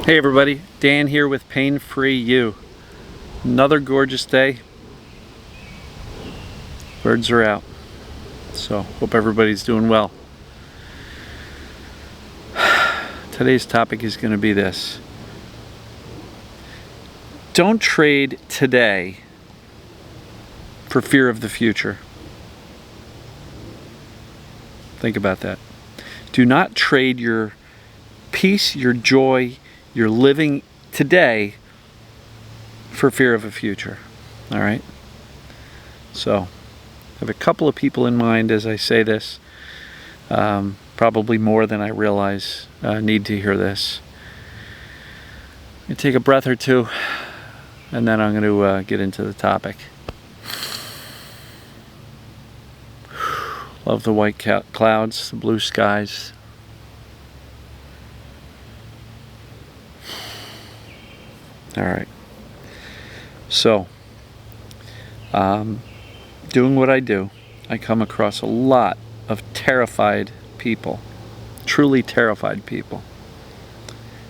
Hey everybody, Dan here with Pain Free You. Another gorgeous day. Birds are out. So, hope everybody's doing well. Today's topic is going to be this. Don't trade today for fear of the future. Think about that. Do not trade your peace, your joy, your living today for fear of a future. All right? So, I have a couple of people in mind as I say this. Probably more than I realize need to hear this. I'm going to take a breath or two, and then I'm going to get into the topic. Love the white clouds, the blue skies. All right. So, doing what I do, I come across a lot of terrified people, truly terrified people.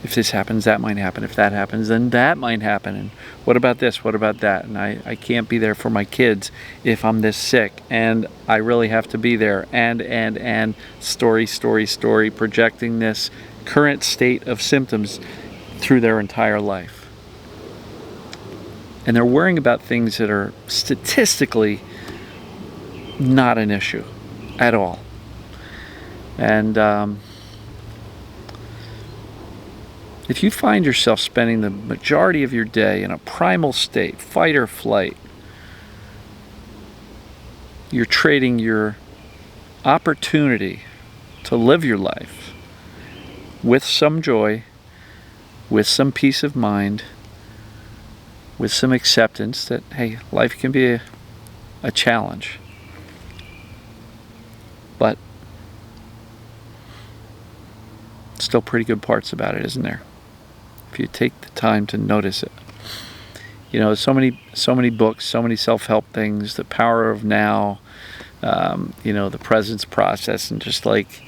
If this happens, that might happen. If that happens, then that might happen. And what about this? What about that? And I can't be there for my kids if I'm this sick. And I really have to be there. And story, projecting this current state of symptoms through their entire life. And they're worrying about things that are statistically not an issue at all. And if you find yourself spending the majority of your day in a primal state, fight or flight, you're trading your opportunity to live your life with some joy, with some peace of mind, with some acceptance that, hey, life can be a challenge. But still pretty good parts about it, isn't there? If you take the time to notice it. You know, so many books, so many self-help things, the power of now, the presence process, and just like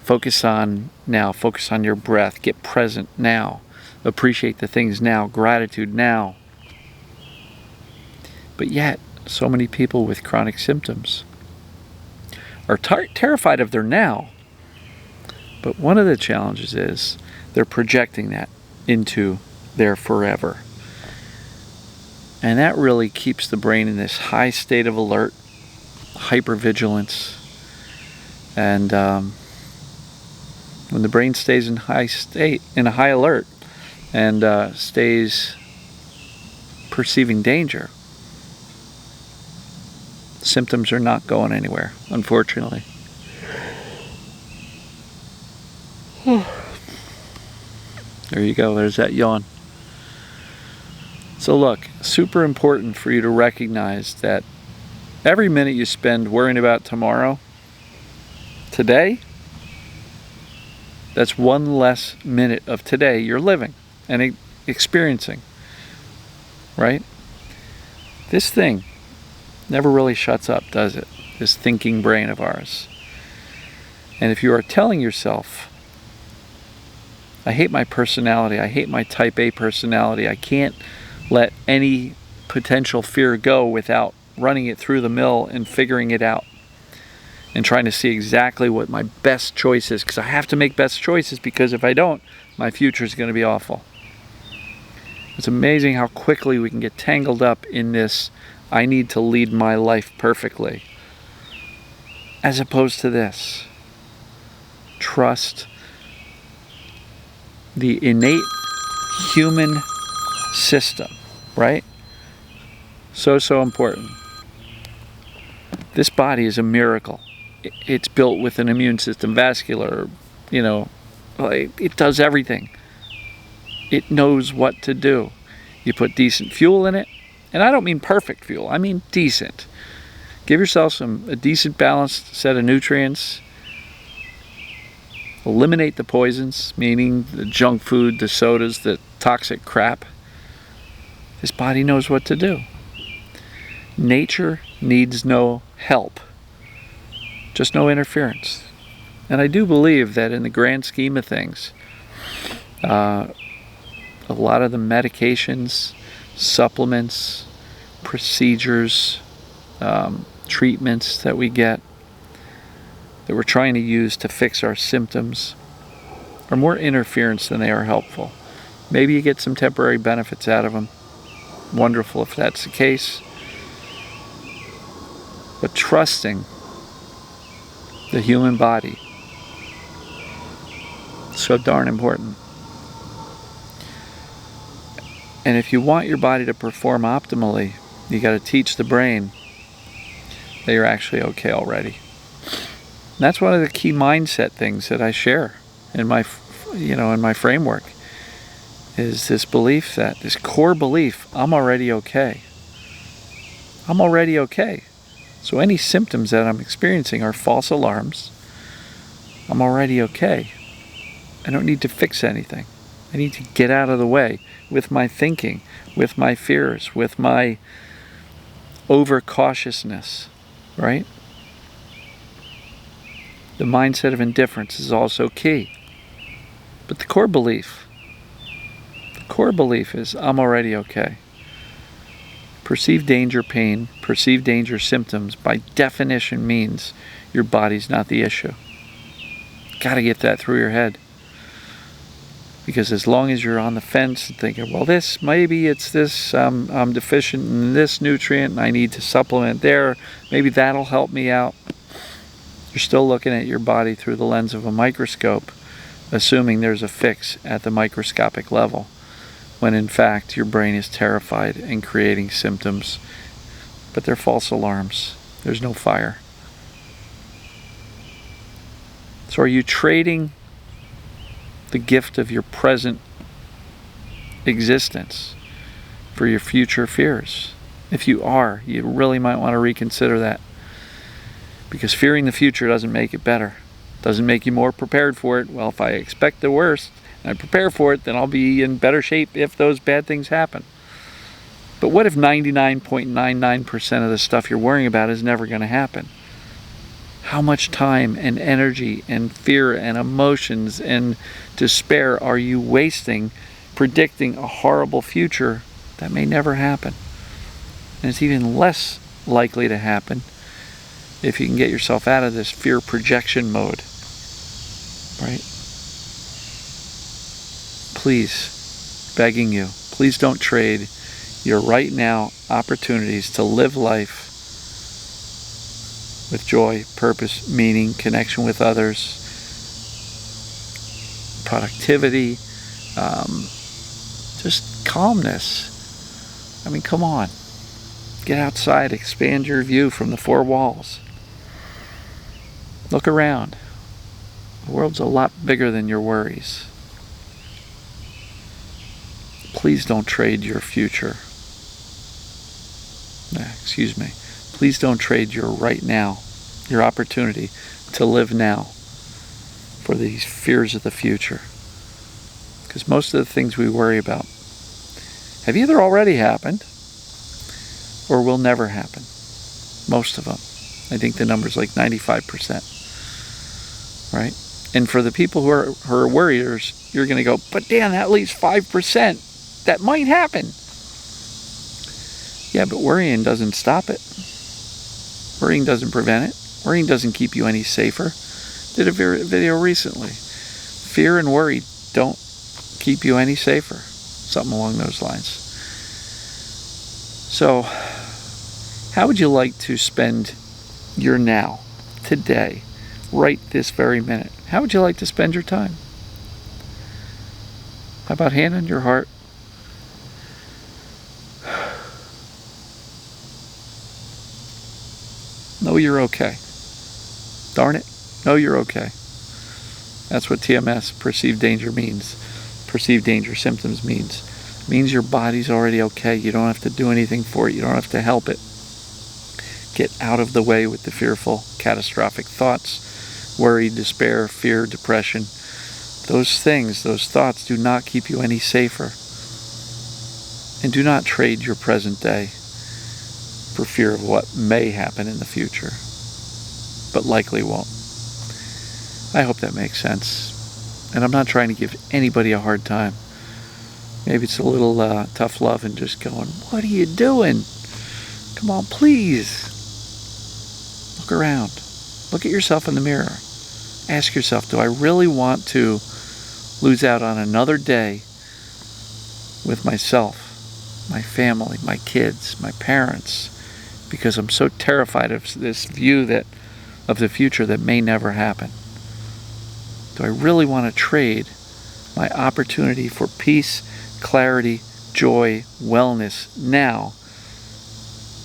focus on now, focus on your breath, get present now, appreciate the things now, gratitude now. But yet, so many people with chronic symptoms are terrified of their now. But one of the challenges is they're projecting that into their forever. And that really keeps the brain in this high state of alert, hypervigilance. And when the brain stays in a high alert, and stays perceiving danger, symptoms are not going anywhere, unfortunately. There you go, there's that yawn. So look, super important for you to recognize that every minute you spend worrying about tomorrow, today, that's one less minute of today you're living and experiencing, right? This thing never really shuts up, does it? This thinking brain of ours. And if you are telling yourself, I hate my personality, I hate my type A personality, I can't let any potential fear go without running it through the mill and figuring it out and trying to see exactly what my best choice is, because I have to make best choices, because if I don't, my future is going to be awful. It's amazing how quickly we can get tangled up in this I need to lead my life perfectly, as opposed to this. Trust the innate human system, right? So important. This body is a miracle. It's built with an immune system, vascular, it does everything. It knows what to do. You put decent fuel in it, and I don't mean perfect fuel, I mean decent. Give yourself a decent balanced set of nutrients. Eliminate the poisons, meaning the junk food, the sodas, the toxic crap. This body knows what to do. Nature needs no help, just no interference. And I do believe that in the grand scheme of things, a lot of the medications, supplements, procedures, treatments that we get, that we're trying to use to fix our symptoms, are more interference than they are helpful. Maybe you get some temporary benefits out of them. Wonderful if that's the case. But trusting the human body is so darn important. And if you want your body to perform optimally, you got to teach the brain that you're actually okay already. And that's one of the key mindset things that I share in my, in my framework, is this belief, that this core belief, I'm already okay. I'm already okay. So any symptoms that I'm experiencing are false alarms. I'm already okay. I don't need to fix anything. I need to get out of the way with my thinking, with my fears, with my overcautiousness, right? The mindset of indifference is also key. But the core belief is, I'm already okay. Perceived danger pain, perceived danger symptoms, by definition means your body's not the issue. Got to get that through your head. Because as long as you're on the fence and thinking, well, maybe it's this, I'm deficient in this nutrient and I need to supplement there, maybe that'll help me out. You're still looking at your body through the lens of a microscope, assuming there's a fix at the microscopic level, when in fact your brain is terrified and creating symptoms, but they're false alarms. There's no fire. So are you trading the gift of your present existence for your future fears? If you are, you really might want to reconsider that. Because fearing the future doesn't make it better. Doesn't make you more prepared for it. Well, if I expect the worst and I prepare for it, then I'll be in better shape if those bad things happen. But what if 99.99% of the stuff you're worrying about is never going to happen? How much time and energy and fear and emotions and despair are you wasting predicting a horrible future that may never happen? And it's even less likely to happen if you can get yourself out of this fear projection mode, right? Please, begging you, please don't trade your right now opportunities to live life with joy, purpose, meaning, connection with others, productivity, just calmness. I mean, come on. Get outside, expand your view from the four walls. Look around. The world's a lot bigger than your worries. Please don't trade your future. Please don't trade your right now, your opportunity to live now, for these fears of the future. Because most of the things we worry about have either already happened or will never happen. Most of them. I think the number's like 95%. Right? And for the people who are worriers, you're going to go, but Dan, that leaves 5%. That might happen. Yeah, but worrying doesn't stop it. Worrying doesn't prevent it. Worrying doesn't keep you any safer. Did a video recently. Fear and worry don't keep you any safer. Something along those lines. So, how would you like to spend your now, today, right this very minute? How would you like to spend your time? How about hand on your heart? Know you're okay. Darn it. Know you're okay. That's what TMS, perceived danger, means. Perceived danger symptoms means. It means your body's already okay. You don't have to do anything for it. You don't have to help it. Get out of the way with the fearful, catastrophic thoughts. Worry, despair, fear, depression. Those things, those thoughts do not keep you any safer. And do not trade your present day for fear of what may happen in the future, but likely won't. I hope that makes sense. And I'm not trying to give anybody a hard time. Maybe it's a little tough love and just going, what are you doing? Come on, please. Look around. Look at yourself in the mirror. Ask yourself, do I really want to lose out on another day with myself, my family, my kids, my parents, because I'm so terrified of this view of the future that may never happen? Do I really want to trade my opportunity for peace, clarity, joy, wellness now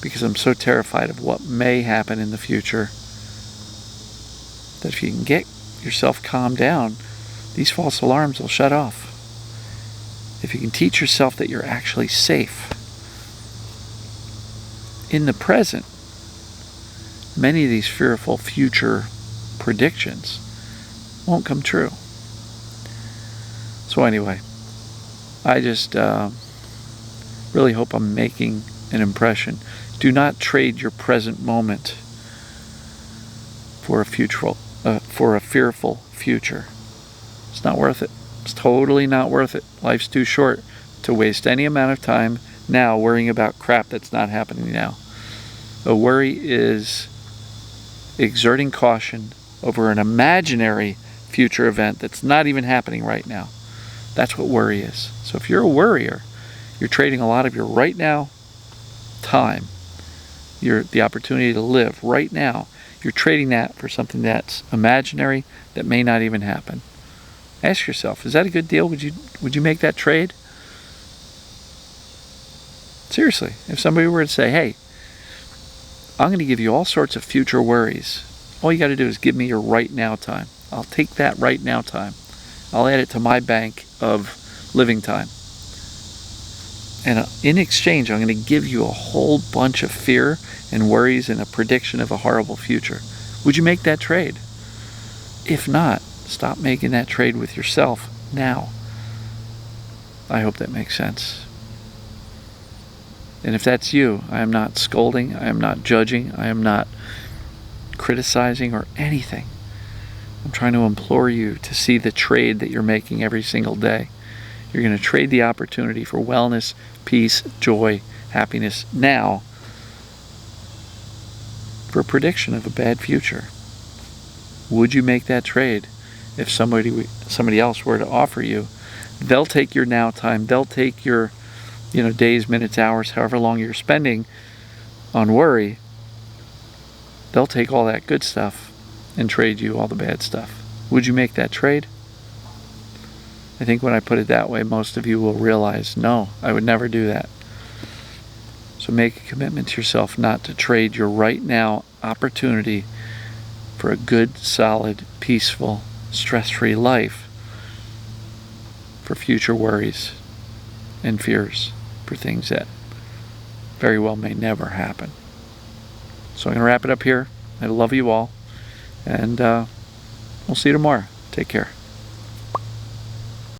because I'm so terrified of what may happen in the future that if you can get yourself calmed down, these false alarms will shut off? If you can teach yourself that you're actually safe in the present, many of these fearful future predictions won't come true. So anyway, I just really hope I'm making an impression. Do not trade your present moment for a fearful future. It's not worth it. It's totally not worth it. Life's too short to waste any amount of time now worrying about crap that's not happening now. A worry is exerting caution over an imaginary future event that's not even happening right now. That's what worry is. So if you're a worrier, you're trading a lot of your right now time, the opportunity to live right now. You're trading that for something that's imaginary that may not even happen. Ask yourself, is that a good deal? Would you make that trade? Seriously, if somebody were to say, hey, I'm going to give you all sorts of future worries. All you got to do is give me your right now time. I'll take that right now time. I'll add it to my bank of living time. And in exchange, I'm going to give you a whole bunch of fear and worries and a prediction of a horrible future. Would you make that trade? If not, stop making that trade with yourself now. I hope that makes sense. And if that's you, I am not scolding, I am not judging, I am not criticizing or anything. I'm trying to implore you to see the trade that you're making every single day. You're going to trade the opportunity for wellness, peace, joy, happiness now for a prediction of a bad future. Would you make that trade? If somebody else were to offer you, they'll take your now time, they'll take your days, minutes, hours, however long you're spending on worry, they'll take all that good stuff and trade you all the bad stuff. Would you make that trade? I think when I put it that way, most of you will realize, no, I would never do that. So make a commitment to yourself not to trade your right now opportunity for a good, solid, peaceful, stress-free life for future worries and fears for things that very well may never happen. So I'm going to wrap it up here. I love you all, and we'll see you tomorrow. Take care.